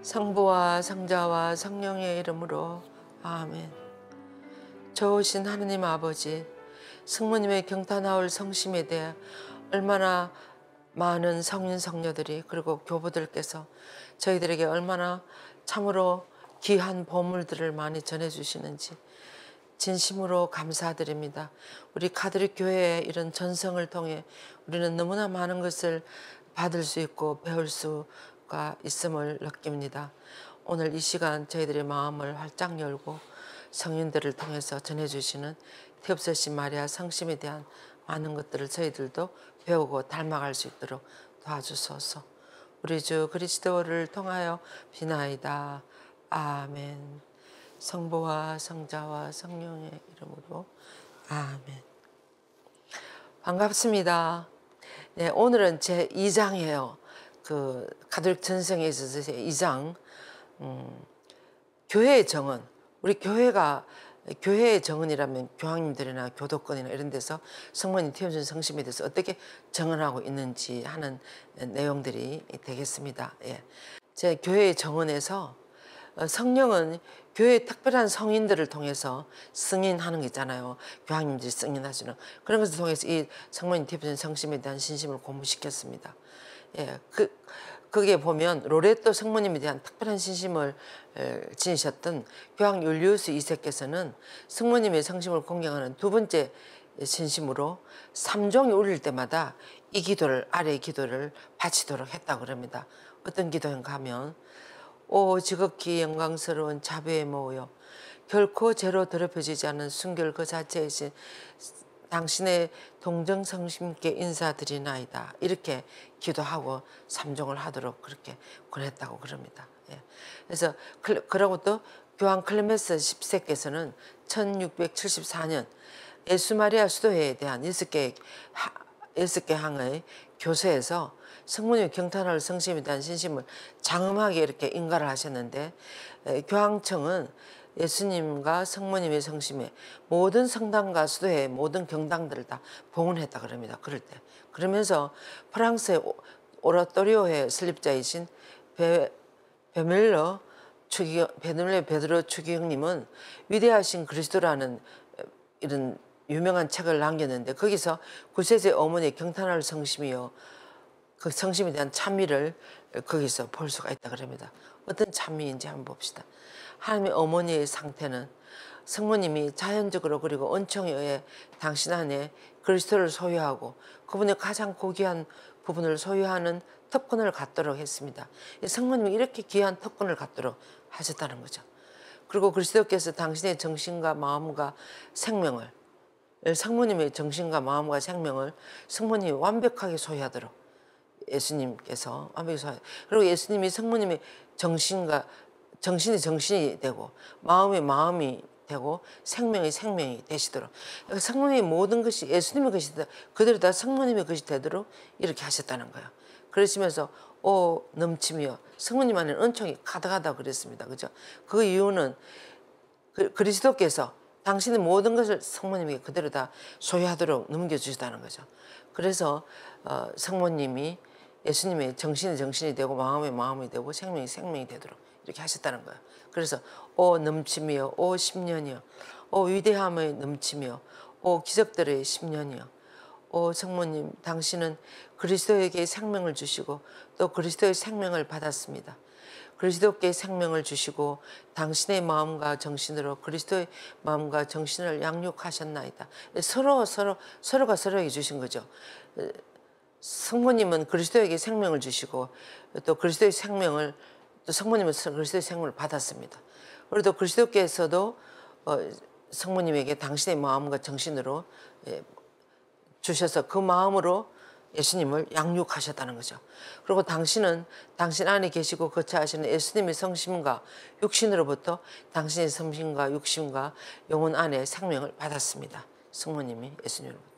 성부와 성자와 성령의 이름으로 아멘. 좋으신 하느님 아버지, 성모님의 경탄하올 성심에 대해 얼마나 많은 성인 성녀들이 그리고 교부들께서 저희들에게 얼마나 참으로 귀한 보물들을 많이 전해주시는지 진심으로 감사드립니다. 우리 가톨릭 교회의 이런 전성을 통해 우리는 너무나 많은 것을 받을 수 있고 배울 수가 있음을 느낍니다. 오늘 이 시간 저희들의 마음을 활짝 열고 성인들을 통해서 전해주시는 태엽서신 마리아 성심에 대한 많은 것들을 저희들도 배우고 닮아갈 수 있도록 도와주소서. 우리 주 그리스도를 통하여 비나이다. 아멘. 성부와 성자와 성령의 이름으로 아멘. 반갑습니다. 네, 오늘은 제 2장이에요. 그 가톨릭 전성에 있어서 제 2장. 교회의 정은, 우리 교회가 교회의 정은이라면 교황님들이나 교도권이나 이런 데서 성모님 태워준 성심에 대해서 어떻게 정언하고 있는지 하는 내용들이 되겠습니다. 예. 제 교회의 정언에서 성령은 교회의 특별한 성인들을 통해서 승인하는 게 있잖아요. 교황님들이 승인하시는 그런 것을 통해서 이 성모님 태워준 성심에 대한 신심을 고무시켰습니다. 예, 그게 보면 로레토 성모님에 대한 특별한 신심을 지니셨던 교황 율리우스 2세께서는 성모님의 성심을 공경하는 두 번째 신심으로 삼종이 울릴 때마다 이 기도를 아래의 기도를 바치도록 했다고 합니다. 어떤 기도인가 하면 오 지극히 영광스러운 자비의 모여 결코 죄로 더럽혀지지 않은 순결 그 자체이신 당신의 동정성심께 인사드리나이다. 이렇게 기도하고 삼종을 하도록 그렇게 권했다고 그럽니다. 예. 그래서 그러고 또 교황 클레멘스 10세께서는 1674년 예수마리아 수도회에 대한 6개 항의 교서에서 성모님의 경탄할 성심에 대한 신심을 장엄하게 이렇게 인가를 하셨는데 교황청은 예수님과 성모님의 성심에 모든 성당과 수도의 모든 경당들을 다 봉헌했다 그럽니다. 그럴 때. 그러면서 프랑스의 오라토리오의 설립자이신 베밀러 베드로 추기경님은 위대하신 그리스도라는 이런 유명한 책을 남겼는데 거기서 구세주의 어머니의 경탄할 성심이요. 그 성심에 대한 찬미를 거기서 볼 수가 있다 그럽니다. 어떤 찬미인지 한번 봅시다. 하나님의 어머니의 상태는 성모님이 자연적으로 그리고 은총에 의해 당신 안에 그리스도를 소유하고 그분의 가장 고귀한 부분을 소유하는 특권을 갖도록 했습니다. 성모님이 이렇게 귀한 특권을 갖도록 하셨다는 거죠. 그리고 그리스도께서 당신의 정신과 마음과 생명을 성모님의 정신과 마음과 생명을 성모님이 완벽하게 소유하도록 예수님께서 완벽히 소유. 그리고 예수님이 성모님의 정신이 정신이 되고 마음이 되고 생명이 되시도록 성모님의 모든 것이 예수님의 것이 그대로 다 성모님의 것이 되도록 이렇게 하셨다는 거예요. 그러시면서 오 넘치며 성모님 안에는 은총이 가득하다고 그랬습니다. 그죠? 그 이유는 그리스도께서 당신의 모든 것을 성모님에게 그대로 다 소유하도록 넘겨주시다는 거죠. 그래서 성모님이 예수님의 정신이 되고 마음이 되고 생명이 되도록 이렇게 하셨다는 거예요. 그래서 오 넘치며 오 10년이여 오 위대함의 넘치며 오 기적들의 10년이여 오 성모님 당신은 그리스도에게 생명을 주시고 또 그리스도의 생명을 받았습니다. 그리스도께 생명을 주시고 당신의 마음과 정신으로 그리스도의 마음과 정신을 양육하셨나이다. 서로가 서로에게 주신 거죠. 성모님은 그리스도에게 생명을 주시고 또 그리스도의 생명을 또 성모님은 그리스도의 생명을 받았습니다. 그리고 또 그리스도께서도 성모님에게 당신의 마음과 정신으로 주셔서 그 마음으로 예수님을 양육하셨다는 거죠. 그리고 당신은 당신 안에 계시고 거처하시는 예수님의 성심과 육신으로부터 당신의 성심과 육신과 영혼 안에 생명을 받았습니다. 성모님이 예수님으로부터.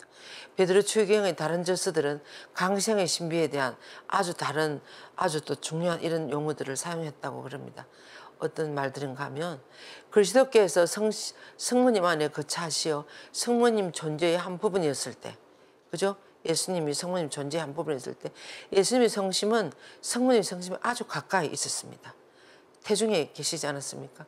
베드로 추기경의 다른 저서들은 강생의 신비에 대한 아주 또 중요한 이런 용어들을 사용했다고 그럽니다. 어떤 말들인가 하면 그리스도께서 성모님 안에 거처하시어 성모님 존재의 한 부분이었을 때 그죠? 예수님이 성모님 존재의 한 부분이었을 때 예수님의 성심은 성모님의 성심에 아주 가까이 있었습니다. 태중에 계시지 않았습니까?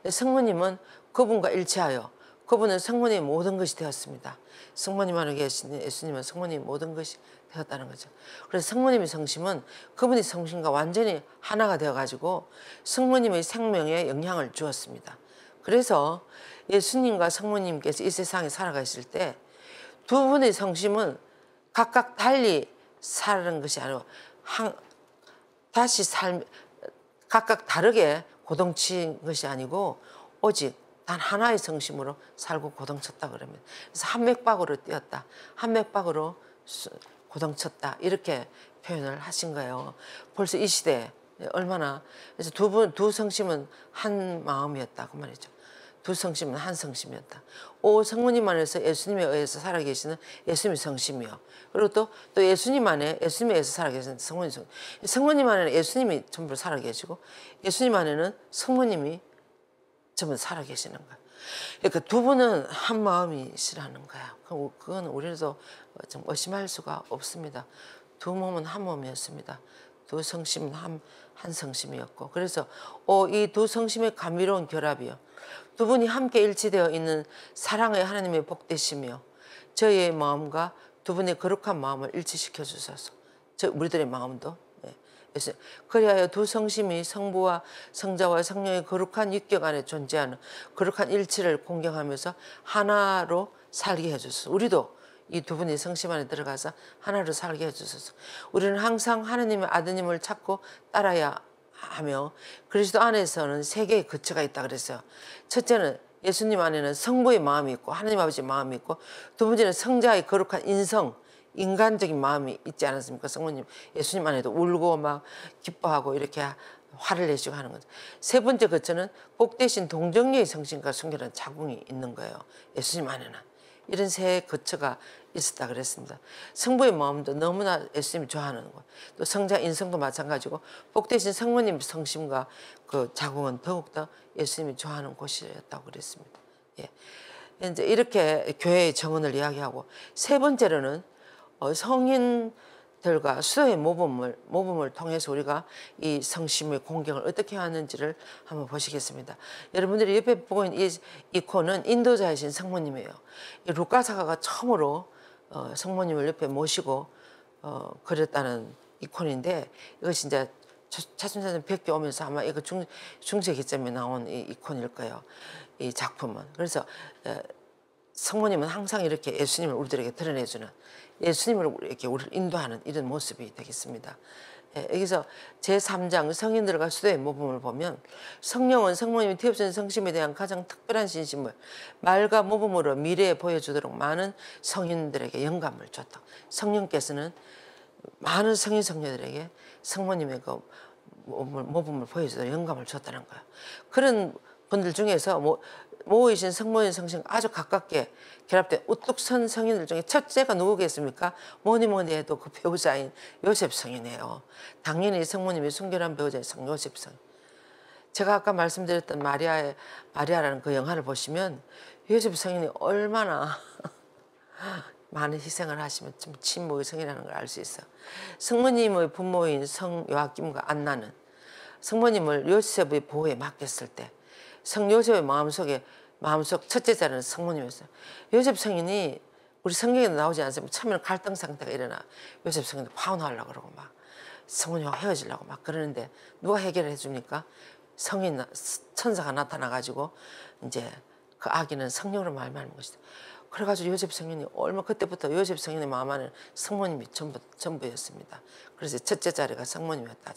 성모님은 그분과 일치하여 그분은 성모님의 모든 것이 되었습니다. 성모님 안에 계신 예수님은 성모님의 모든 것이 되었다는 거죠. 그래서 성모님의 성심은 그분의 성심과 완전히 하나가 되어가지고 성모님의 생명에 영향을 주었습니다. 그래서 예수님과 성모님께서 이 세상에 살아가실 때 두 분의 성심은 각각 달리 사는 것이 아니고 각각 다르게 고동친 것이 아니고 오직 단 하나의 성심으로 살고 고동쳤다 그러면, 그래서 한 맥박으로 뛰었다, 한 맥박으로 고동쳤다, 이렇게 표현을 하신 거예요. 벌써 이 시대에 얼마나. 그래서 두 성심은 한 마음이었다 그 말이죠. 두 성심은 한 성심이었다. 오 성모님 안에서 예수님에 의해서 살아계시는 예수님의 성심이요. 그리고 또 예수님 안에 예수님에 의해서 살아계시는 성모님 성심. 성모님 안에는 예수님이 전부 살아계시고 예수님 안에는 성모님이 전부 살아계시는 거야. 그러니까 두 분은 한 마음이시라는 거야. 그건 우리도 좀 의심할 수가 없습니다. 두 몸은 한 몸이었습니다. 두 성심은 한 성심이었고, 그래서 이 두 성심의 감미로운 결합이요, 두 분이 함께 일치되어 있는 사랑의 하나님의 복되시며 저희의 마음과 두 분의 거룩한 마음을 일치시켜 주셔서 우리들의 마음도 그리하여 두 성심이 성부와 성자와 성령의 거룩한 육격 안에 존재하는 거룩한 일치를 공경하면서 하나로 살게 해주소서. 우리도 이 두 분이 성심 안에 들어가서 하나로 살게 해주소서. 우리는 항상 하나님의 아드님을 찾고 따라야 하며 그리스도 안에서는 세 개의 거처가 있다 그랬어요. 첫째는 예수님 안에는 성부의 마음이 있고 하나님 아버지의 마음이 있고, 두 번째는 성자의 거룩한 인간적인 마음이 있지 않았습니까? 성모님 예수님 안에도 울고 막 기뻐하고 이렇게 화를 내시고 하는 거죠. 세 번째 거처는 복되신 동정녀의 성심과 순결한 자궁이 있는 거예요. 예수님 안에는 이런 세 거처가 있었다 그랬습니다. 성부의 마음도 너무나 예수님이 좋아하는 거, 또 성자 인성도 마찬가지고 복되신 성모님 성심과 그 자궁은 더욱더 예수님이 좋아하는 곳이었다고 그랬습니다. 예. 이제 이렇게 교회의 정언을 이야기하고, 세 번째로는 성인들과 수도의 모범을 통해서 우리가 이 성심의 공경을 어떻게 하는지를 한번 보시겠습니다. 여러분들이 옆에 보고 있는 이 이콘은 인도자이신 성모님이에요. 이 루카사가가 처음으로 성모님을 옆에 모시고 그렸다는 이콘인데, 이것이 이제 차순차순 베껴 오면서 아마 이거 중세 기점에 나온 이 이콘일 거예요. 이 작품은. 그래서 성모님은 항상 이렇게 예수님을 우리들에게 드러내주는, 예수님을 이렇게 우리를 인도하는 이런 모습이 되겠습니다. 여기서 제3장 성인들과 수도의 모범을 보면, 성령은 성모님이 뒤엎은 성심에 대한 가장 특별한 신심을 말과 모범으로 미래에 보여주도록 많은 성인들에게 영감을 줬다. 성령께서는 많은 성인 성녀들에게 성모님의 그 모범을 보여주도록 영감을 줬다는 거예요. 그런 분들 중에서 모이신 성모님 성심 아주 가깝게 결합된 우뚝 선 성인들 중에 첫째가 누구겠습니까? 뭐니 해도 그 배우자인 요셉 성이네요. 당연히 성모님이 순결한 배우자인 성 요셉 성. 제가 아까 말씀드렸던 마리아라는 그 영화를 보시면 요셉 성인이 얼마나 많은 희생을 하시면 좀 친모의 성이라는 걸 알 수 있어요. 성모님의 부모인 성 요아김과 안나는 성모님을 요셉의 보호에 맡겼을 때 성 요셉의 마음속 첫째 자는 성모님이었어요. 요셉 성인이 우리 성경에 나오지 않습니까? 처음에는 갈등 상태가 일어나 요셉 성인이 파혼하려고 그러고 막 성모님과 헤어지려고 막 그러는데 누가 해결을 해줍니까? 천사가 나타나가지고 이제 그 아기는 성령으로 말미암은 것이다. 그래가지고 요셉 성인이 그때부터 요셉 성인의 마음 안에는 성모님이 전부였습니다. 그래서 첫째 자리가 성모님이었다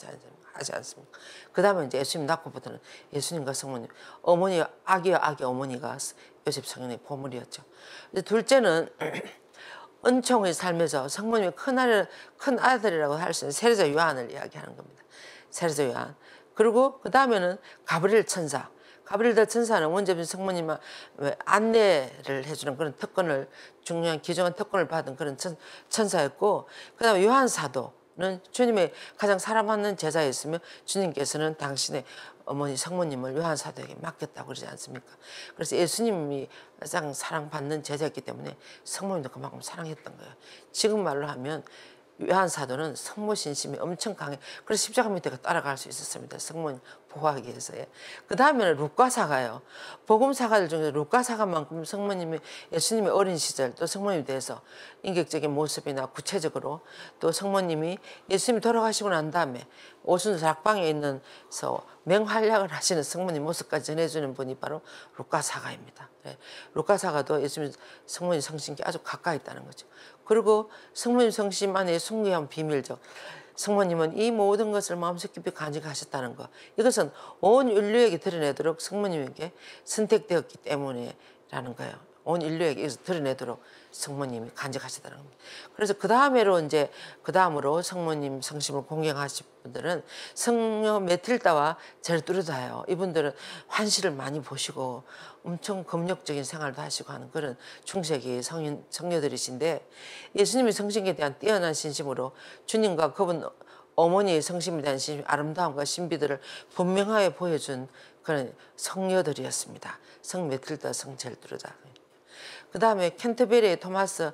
하지 않습니까? 그 다음에 이제 예수님 낳고부터는 예수님과 성모님, 아기와 아기 어머니가 요셉 성인의 보물이었죠. 둘째는 은총의 삶에서 성모님의 큰 아들이라고 할 수 있는 세례자 요한을 이야기하는 겁니다. 세례자 요한. 그리고 그 다음에는 가브리엘 천사. 가브리엘 천사는 원죄된 성모님을 안내를 해주는 그런 중요한 귀중한 특권을 받은 그런 천사였고, 그 다음에 요한 사도는 주님의 가장 사랑받는 제자였으며 주님께서는 당신의 어머니 성모님을 요한 사도에게 맡겼다고 그러지 않습니까? 그래서 예수님이 가장 사랑받는 제자였기 때문에 성모님도 그만큼 사랑했던 거예요. 지금 말로 하면 요한 사도는 성모 신심이 엄청 강해. 그래서 십자가 밑에 따라갈 수 있었습니다. 성모님 보호하기 위해서. 그 다음에는 루카사가요. 복음사가들 중에 루카사가만큼 성모님이 예수님의 어린 시절 또 성모님에 대해서 인격적인 모습이나 구체적으로 또 성모님이 예수님이 돌아가시고 난 다음에 오순절 락방에 있는서 맹활약을 하시는 성모님 모습까지 전해주는 분이 바로 루카사가입니다. 루카사가도 예수님 성모님 성신께 아주 가까이 있다는 거죠. 그리고 성모님 성심 안에 숭배한 비밀적 성모님은 이 모든 것을 마음속 깊이 간직하셨다는 것. 이것은 온 인류에게 드러내도록 성모님에게 선택되었기 때문이라는 거예요. 온 인류에게 이것을 드러내도록 성모님이 간직하셨다는 겁니다. 그래서 그 다음으로 성모님 성심을 공경하신 분들은 성녀 메틸다와 제르트루다예요. 이분들은 환시를 많이 보시고 엄청 검역적인 생활도 하시고 하는 그런 중세기 성녀들이신데 예수님의 성신에 대한 뛰어난 신심으로 주님과 그분 어머니의 성심에 대한 신심, 아름다움과 신비들을 분명하게 보여준 그런 성녀들이었습니다. 성 메틸다, 성 제르트루다. 그 다음에 캔터베리의 토마스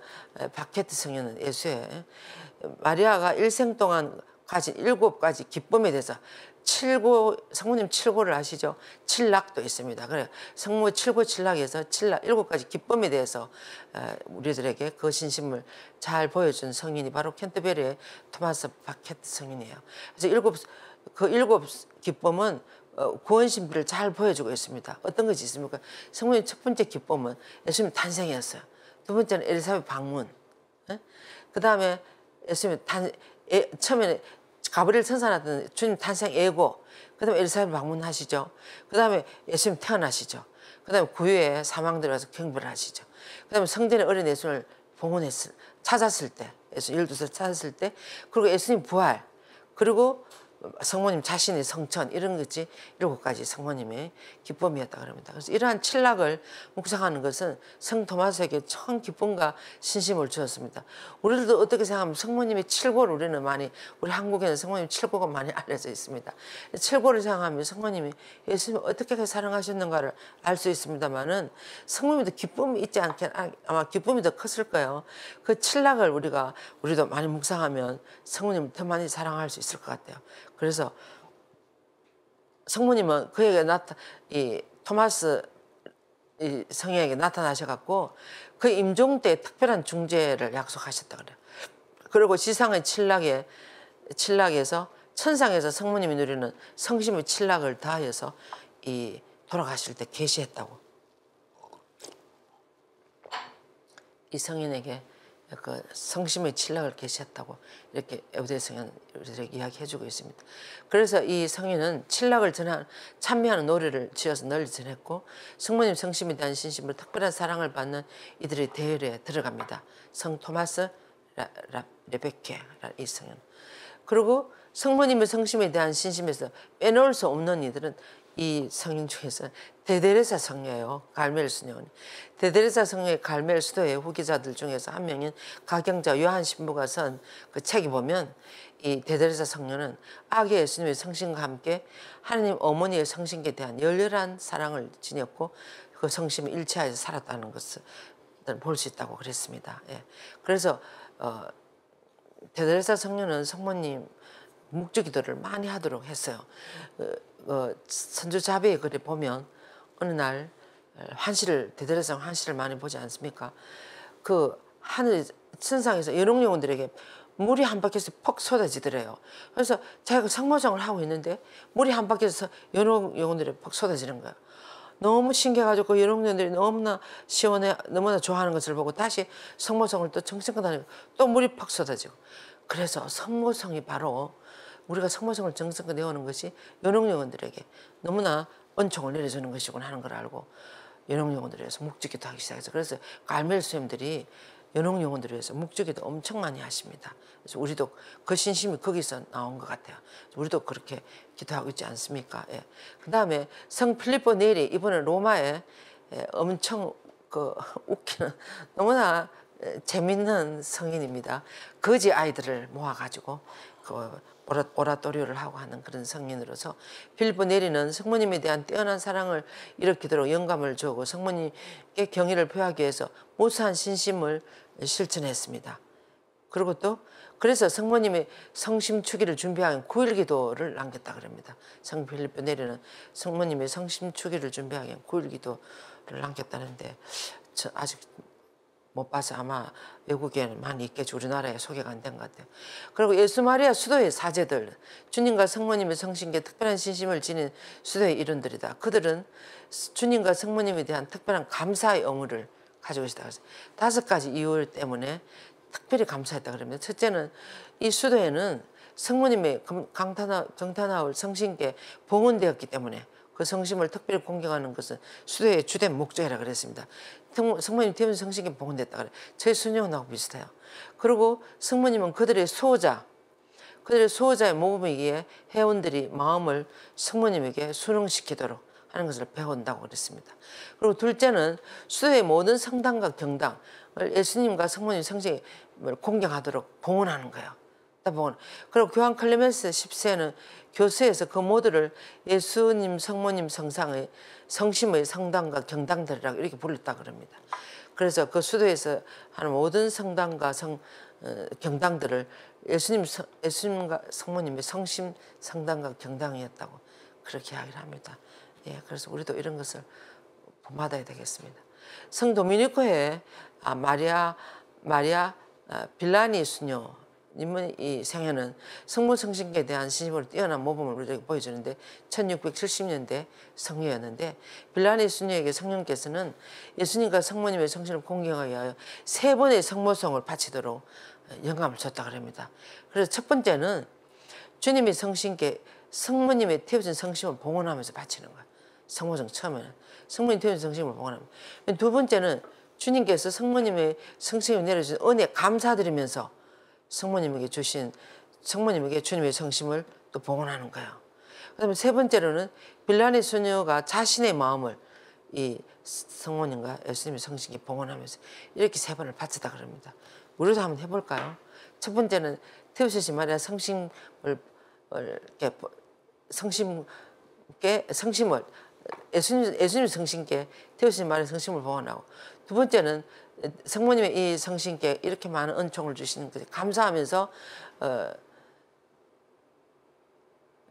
바케트 성녀는 예수의 마리아가 일생 동안 가진 7가지 기쁨에 대해서 성모님 7고를 아시죠? 칠락도 있습니다. 그래 성모 7고 칠락에서 7가지 기쁨에 대해서 우리들에게 그 신심을 잘 보여준 성인이 바로 캔터베리의 토마스 바케트 성인이에요. 그래서 일곱 기쁨은 구원 신비를 잘 보여주고 있습니다. 어떤 것이 있습니까? 성모님 첫 번째 기쁨은 예수님 탄생이었어요. 두 번째는 엘리사벳 방문. 그 다음에 예수님 처음에는 가브리엘 천사 나타난 주님 탄생 예고. 그 다음에 엘리사벳 방문하시죠. 그 다음에 예수님 태어나시죠. 그 다음에 구유에 사망들에 가서 경배를 하시죠. 그 다음에 성전에 어린 예수님을 찾았을 때, 예수 12살 찾았을 때, 그리고 예수님 부활, 그리고 성모님 자신의 성천 이런 것이 7가지 성모님의 기쁨이었다 그럽니다. 그래서 이러한 칠락을 묵상하는 것은 성 토마스에게 참 기쁨과 신심을 주었습니다. 우리들도 어떻게 생각하면 성모님의 7고를 우리는 많이 우리 한국에는 성모님 7고가 많이 알려져 있습니다. 7고를 생각하면 성모님이 예수님을 어떻게 사랑하셨는가를 알 수 있습니다만은 성모님도 기쁨이 있지 않겠 아마 기쁨이 더 컸을 거예요. 그 칠락을 우리도 많이 묵상하면 성모님을 더 많이 사랑할 수 있을 것 같아요. 그래서 성모님은 그에게 이 토마스 성령에게 나타나셔갖고 그 임종 때 특별한 중재를 약속하셨다 그래요. 그리고 지상의 칠락에서 천상에서 성모님이 누리는 성심의 칠락을 다하여서 이 돌아가실 때 계시했다고. 이 성인에게 그 성심의 칠락을 계시했다고 이렇게 에베소서는 우리들에게 이야기해주고 있습니다. 그래서 이 성인은 칠락을 찬미하는 노래를 지어서 널리 전했고 성모님 성심에 대한 신심으로 특별한 사랑을 받는 이들의 대열에 들어갑니다. 성 토마스, 레베케 이 성인. 그리고 성모님의 성심에 대한 신심에서 빼놓을 수 없는 이들은 이 성인 중에서 데데레사 성녀예요. 갈멜 수녀는. 데데레사 성녀의 갈멜 수도의 후기자들 중에서 한 명인 가경자 요한 신부가 쓴 그 책이 보면 이 데데레사 성녀는 아기 예수님의 성신과 함께 하나님 어머니의 성신에 대한 열렬한 사랑을 지녔고 그 성심을 일치하여서 살았다는 것을 볼 수 있다고 그랬습니다. 예. 그래서 데데레사 성녀는 성모님 묵주기도를 많이 하도록 했어요. 선주자배의 글에 보면 어느 날 데데레사 환시를 많이 보지 않습니까? 그 하늘 천상에서 연옥 영혼들에게 물이 한 바퀴에서 퍽 쏟아지더래요. 그래서 자기가 성모성을 하고 있는데 물이 한 바퀴에서 연옥 영혼들이 퍽 쏟아지는 거예요. 너무 신기해가지고 그 연옥 영혼들이 너무나 시원해, 너무나 좋아하는 것을 보고 다시 성모성을 또 정성껏 하니까 또 물이 퍽 쏟아지고. 그래서 성모성이 바로 우리가 성모성을 정성껏 내오는 것이 연옥 영혼들에게 너무나 은총을 내려주는 것이구나 하는 걸 알고 연옥 영혼들에 의해서 묵주기도 하기 시작해서 그래서 갈멜 수님들이 연옥 영혼들에 의해서 묵주기도 엄청 많이 하십니다. 그래서 우리도 그 신심이 거기서 나온 것 같아요. 우리도 그렇게 기도하고 있지 않습니까? 예. 그 다음에 성 필리포 네리 이번에 로마에 엄청 웃기는 너무나 재밌는 성인입니다. 거지 아이들을 모아가지고 오라토리오를 하고 하는 그런 성인으로서 필리포 네리는 성모님에 대한 뛰어난 사랑을 일으키도록 영감을 주고 성모님께 경의를 표하기 위해서 무수한 신심을 실천했습니다. 그리고 또 그래서 성모님의 성심 추기를 준비하는 9일 기도를 남겼다 그럽니다. 성 빌립보 내리는 성모님의 성심 추기를 준비하기 위한 9일 기도를 남겼다는데 저 아직 못 봐서 아마 외국에는 많이 있겠죠. 우리나라에 소개가 안 된 것 같아요. 그리고 예수 마리아 수도의 사제들, 주님과 성모님의 성신께 특별한 신심을 지닌 수도의 일원들이다. 그들은 주님과 성모님에 대한 특별한 감사의 의무를 가지고 있다. 5가지 이유 때문에 특별히 감사했다 그러면, 첫째는 이 수도에는 성모님의 경탄하올 성신께 봉헌되었기 때문에 그 성심을 특별히 공경하는 것은 수도의 주된 목적이라 그랬습니다. 성모님 태운 성신께 봉헌됐다 그래. 저희 순영하고 비슷해요. 그리고 성모님은 그들의 수호자의 모범이기에 회원들이 마음을 성모님에게 순응시키도록 하는 것을 배운다고 그랬습니다. 그리고 둘째는 수도의 모든 성당과 경당을 예수님과 성모님 성신을 공경하도록 봉헌하는 거예요. 그리고 교황 클레멘스 10세는 교수에서 그 모두를 예수님 성모님 성심의 성당과 경당들이라고 이렇게 불렀다 그럽니다. 그래서 그 수도에서 하는 모든 성당과 경당들을 예수님과 성모님의 성심 성당과 경당이었다고 그렇게 이야기를 합니다. 예, 그래서 우리도 이런 것을 본받아야 되겠습니다. 성 도미니코의 마리아 빌라니 수녀 님은 이 생애는 성모 성신께 대한 신심으로 뛰어난 모범을 우리에게 보여주는데 1670년대 성녀였는데, 빌라니 수녀에게 성령께서는 예수님과 성모님의 성신을 공경하기 위하여 3번의 성모성을 바치도록 영감을 줬다 그럽니다. 그래서 첫 번째는 주님의 성신께 성모님의 태워진 성심을 봉헌하면서 바치는 거예요. 성모성 처음에는 성모님 태워진 성심을 봉헌합니다. 두 번째는 주님께서 성모님의 성심을 내려주신 은혜 감사드리면서 성모님에게 주님의 성심을 또 봉헌하는 거예요. 그다음에 세 번째로는 빌라니 수녀가 자신의 마음을 이 성모님과 예수님의 성신께 봉헌하면서 이렇게 3번을 바치다 그럽니다. 우리도 한번 해볼까요? 첫 번째는 태우시신 마리아 성심을 예수님 성신께 태우시신 마리아 성심을 봉헌하고, 두 번째는 성모님의 이 성신께 이렇게 많은 은총을 주시는 것에 감사하면서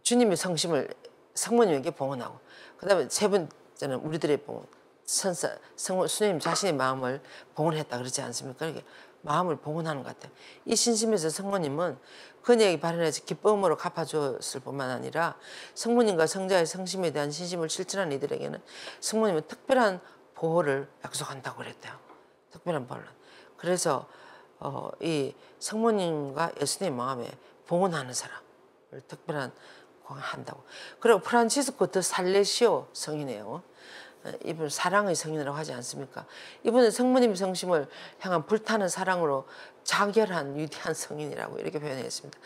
주님의 성심을 성모님에게 봉헌하고, 그 다음에 세 번째는 우리들의 수님 자신의 마음을 봉헌했다 그러지 않습니까? 이렇게 마음을 봉헌하는 것 같아요. 이 신심에서 성모님은 그녀에게 발현해서 기쁨으로 갚아주었을 뿐만 아니라 성모님과 성자의 성심에 대한 신심을 실천한 이들에게는 성모님은 특별한 보호를 약속한다고 그랬대요. 특별한 보호를. 그래서 이 성모님과 예수님의 마음에 봉헌하는 사람을 특별한 한다고. 그리고 프란치스코 드 살레시오 성이네요. 이분 사랑의 성인이라고 하지 않습니까? 이분은 성모님 성심을 향한 불타는 사랑으로 자결한 위대한 성인이라고 이렇게 표현했습니다.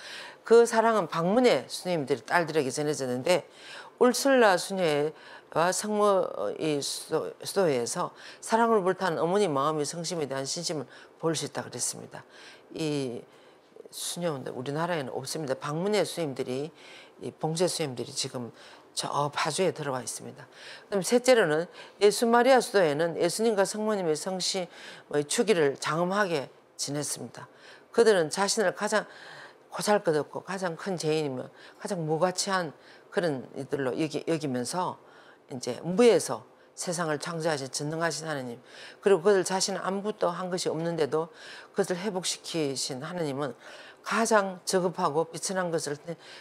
그 사랑은 방문의 수녀님들이 딸들에게 전해졌는데, 울술라 수녀와 성모 이 수도회에서 사랑으로 불타는 어머니 마음의 성심에 대한 신심을 볼 수 있다 그랬습니다. 이 수녀원들 우리나라에는 없습니다. 방문의 수녀님들이, 이 봉제 수녀님들이 지금 저 파주에 들어와 있습니다. 그다음 셋째로는 예수 마리아 수도에는 예수님과 성모님의 성심의 추기를 장엄하게 지냈습니다. 그들은 자신을 가장 보잘것없고 가장 큰 죄인이며 가장 무가치한 그런 이들로 여기면서 이제 무에서 세상을 창조하신 전능하신 하나님, 그리고 그들 자신은 아무것도 한 것이 없는데도 그것을 회복시키신 하나님은 가장 저급하고 비천한 것을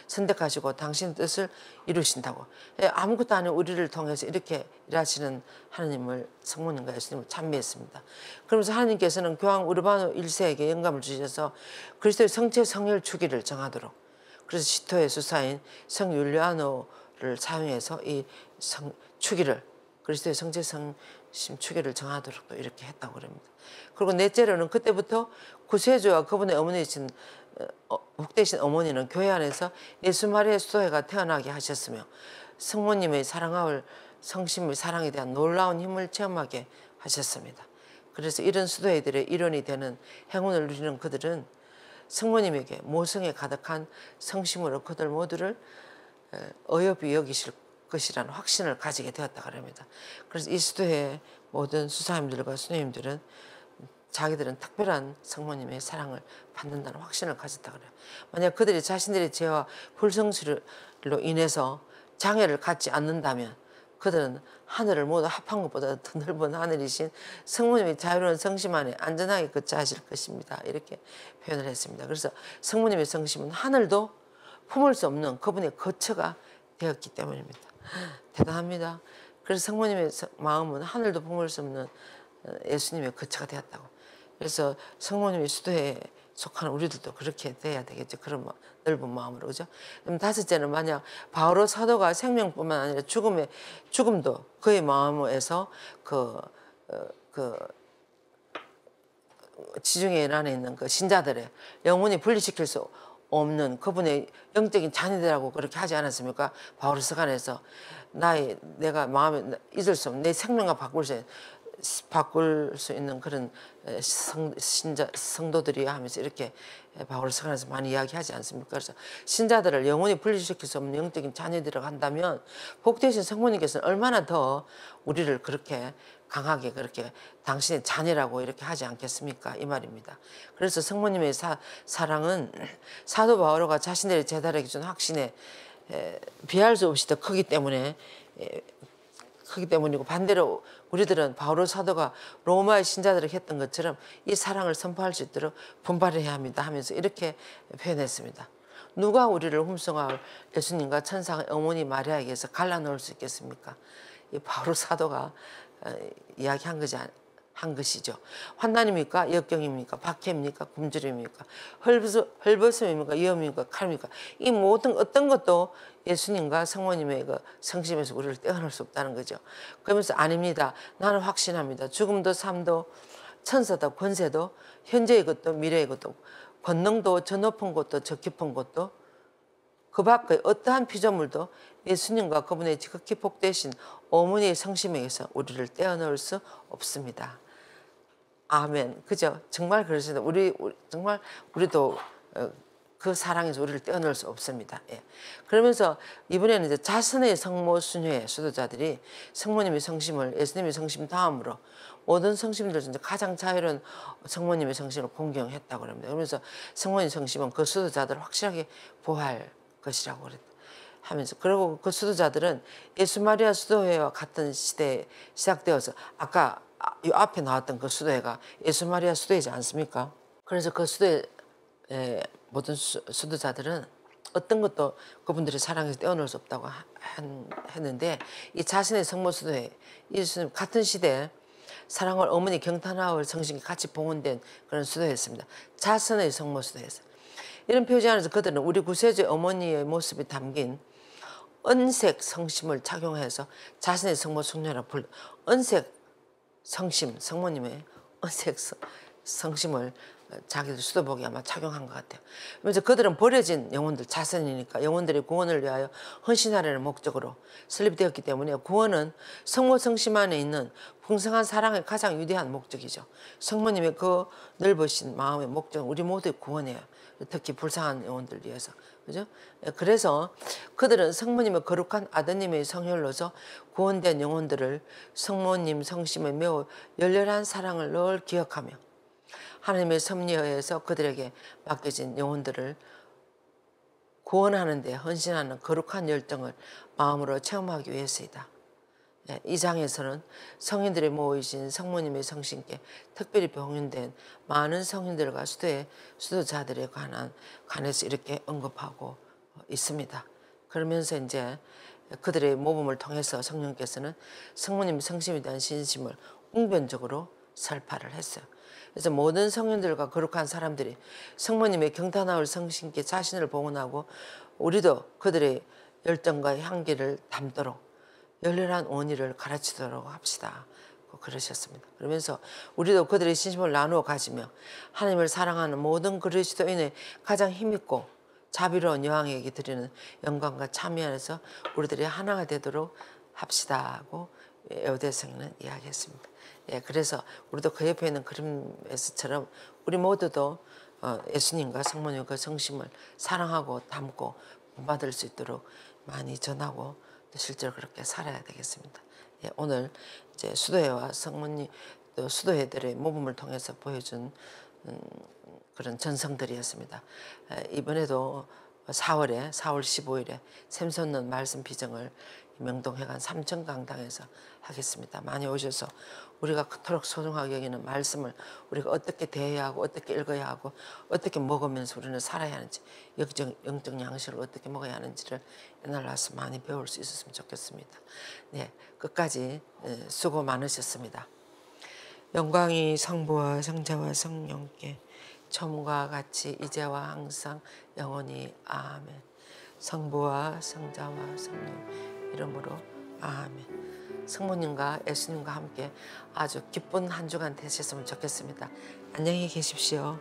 선택하시고 당신 뜻을 이루신다고, 아무것도 아닌 우리를 통해서 이렇게 일하시는 하나님을, 성모님과 예수님을 찬미했습니다. 그러면서 하나님께서는 교황 우르바노 1세에게 영감을 주셔서 그리스도의 성체 성혈 주기를 정하도록, 그래서 시토의 수사인 성 율리아노를 사용해서 이 주기를, 그리스도의 성체 성심 추기를 정하도록 또 이렇게 했다고 그럽니다. 그리고 넷째로는 그때부터 구세주와 그분의 어머니이신 복되신 어머니는 교회 안에서 예수 마리아 수도회가 태어나게 하셨으며 성모님의 사랑할 성심의 사랑에 대한 놀라운 힘을 체험하게 하셨습니다. 그래서 이런 수도회들의 일원이 되는 행운을 누리는 그들은 성모님에게 모성에 가득한 성심으로 그들 모두를 어여비 여기실 것이라는 확신을 가지게 되었다 그럽니다. 그래서 이 수도회 모든 수사님들과 수녀님들은 자기들은 특별한 성모님의 사랑을 받는다는 확신을 가졌다 그래요. 만약 그들이 자신들의 죄와 불성실로 인해서 장애를 갖지 않는다면 그들은 하늘을 모두 합한 것보다 더 넓은 하늘이신 성모님의 자유로운 성심 안에 안전하게 거처하실 것입니다. 이렇게 표현을 했습니다. 그래서 성모님의 성심은 하늘도 품을 수 없는 그분의 거처가 되었기 때문입니다. 대단합니다. 그래서 성모님의 마음은 하늘도 품을 수 없는 예수님의 거처가 되었다고. 그래서 성모님의 수도에 속하는 우리들도 그렇게 돼야 되겠죠. 그런 넓은 마음으로, 그죠? 그럼 다섯째는, 만약 바오로 사도가 생명뿐만 아니라 죽음도 그의 마음에서 지중해 안에 있는 그 신자들의 영혼이 분리시킬 수 없는 그분의 영적인 자녀들하고 그렇게 하지 않았습니까? 바오로 서간에서 내가 마음에 잊을 수 없는 내 생명과 바꿀 수 있는 그런 성도들이 하면서 이렇게 바울을 서간에서 많이 이야기하지 않습니까? 그래서 신자들을 영원히 분리시킬 수 없는 영적인 자녀들이라고 한다면 복되신 성모님께서는 얼마나 더 우리를 그렇게 강하게 그렇게 당신의 자녀라고 이렇게 하지 않겠습니까? 이 말입니다. 그래서 성모님의 사랑은 사도 바오로가 자신들의 제자에게 준 확신에 비할 수 없이 더 크기 때문이고, 반대로 우리들은 바오로 사도가 로마의 신자들에게 했던 것처럼 이 사랑을 선포할 수 있도록 분발해야 합니다 하면서 이렇게 표현했습니다. 누가 우리를 훔성할 예수님과 천상의 어머니 마리아에게서 갈라놓을 수 있겠습니까? 이 바오로 사도가 이야기한 것이죠. 환난입니까? 역경입니까? 박해입니까? 굶주림입니까? 헐벗음입니까? 위험입니까? 칼입니까? 이 모든 어떤 것도 예수님과 성모님의 그 성심에서 우리를 떼어낼 수 없다는 거죠. 그러면서 아닙니다. 나는 확신합니다. 죽음도 삶도 천사도 권세도 현재의 것도 미래의 것도 권능도 저 높은 곳도 저 깊은 곳도 그 밖의 어떠한 피조물도 예수님과 그분의 지극히 복되신 어머니의 성심에서 우리를 떼어놓을 수 없습니다. 아멘. 그죠? 정말 그렇습니다. 정말 우리도 그 사랑에서 우리를 떼어놓을 수 없습니다. 예. 그러면서 이번에는 이제 자선의 성모 수녀의 수도자들이 성모님의 성심을, 예수님의 성심 다음으로 모든 성심들 중에 가장 자유로운 성모님의 성심을 공경했다고 합니다. 그러면서 성모님 성심은 그 수도자들을 확실하게 보호할 것이라고 하면서, 그리고 그 수도자들은 예수 마리아 수도회와 같은 시대에 시작되어서 아까 이 앞에 나왔던 그 수도회가 예수 마리아 수도회지 않습니까? 그래서 그 수도회 모든 수도자들은 어떤 것도 그분들의 사랑에서 떼어놓을 수 없다고 했는데, 이 자신의 성모 수도회, 예수님 같은 시대에 사랑을 어머니 경탄하올 성신이 같이 봉헌된 그런 수도였습니다. 자선의 성모 수도였어요. 이런 표지 안에서 그들은 우리 구세주 어머니의 모습이 담긴 은색 성심을 착용해서 자신의 성모 숙녀라 은색 성심, 성모님의 은색 성심을 자기들 수도복에 아마 착용한 것 같아요. 그래서 그들은 버려진 영혼들, 자선이니까 영혼들의 구원을 위하여 헌신하려는 목적으로 설립되었기 때문에 구원은 성모 성심 안에 있는 풍성한 사랑의 가장 위대한 목적이죠. 성모님의 그 넓으신 마음의 목적은 우리 모두의 구원이에요. 특히 불쌍한 영혼들 위해서. 그죠? 그래서 그들은 성모님의 거룩한 아드님의 성혈로서 구원된 영혼들을 성모님 성심의 매우 열렬한 사랑을 늘 기억하며 하나님의 섭리하에서 그들에게 맡겨진 영혼들을 구원하는 데 헌신하는 거룩한 열정을 마음으로 체험하기 위해서이다. 이 장에서는 성인들이 모이신 성모님의 성신께 특별히 봉헌된 많은 성인들과 수도자들에 관해서 이렇게 언급하고 있습니다. 그러면서 이제 그들의 모범을 통해서 성령께서는 성모님의 성심에 대한 신심을 웅변적으로 설파를 했어요. 그래서 모든 성인들과 거룩한 사람들이 성모님의 경탄하올 성신께 자신을 봉헌하고 우리도 그들의 열정과 향기를 담도록 열렬한 온의를 가르치도록 합시다. 그러셨습니다. 그러면서 우리도 그들의 신심을 나누어 가지며 하나님을 사랑하는 모든 그리스도인의 가장 힘있고 자비로운 여왕에게 드리는 영광과 참여 안에서 우리들이 하나가 되도록 합시다 하고 에오대성은 이야기했습니다. 그래서 우리도 그 옆에 있는 그림에서처럼 우리 모두도 예수님과 성모님의 그 성심을 사랑하고 담고 본받을 수 있도록 많이 전하고 또 실제로 그렇게 살아야 되겠습니다. 오늘 이제 수도회와 성모님 또 수도회들의 모범을 통해서 보여준 그런 전성들이었습니다. 이번에도 4월 15일에 샘솟는 말씀 비정을 명동회관 삼천강당에서 하겠습니다. 많이 오셔서 우리가 그토록 소중하게 여기는 말씀을 우리가 어떻게 대해야 하고 어떻게 읽어야 하고 어떻게 먹으면서 우리는 살아야 하는지 영적 양식을 어떻게 먹어야 하는지를 옛날 와서 많이 배울 수 있었으면 좋겠습니다. 네, 끝까지 수고 많으셨습니다. 영광이 성부와 성자와 성령께 처음과 같이 이제와 항상 영원히 아멘. 성부와 성자와 성령 이름으로 아멘. 성모님과 예수님과 함께 아주 기쁜 한 주간 되셨으면 좋겠습니다. 안녕히 계십시오.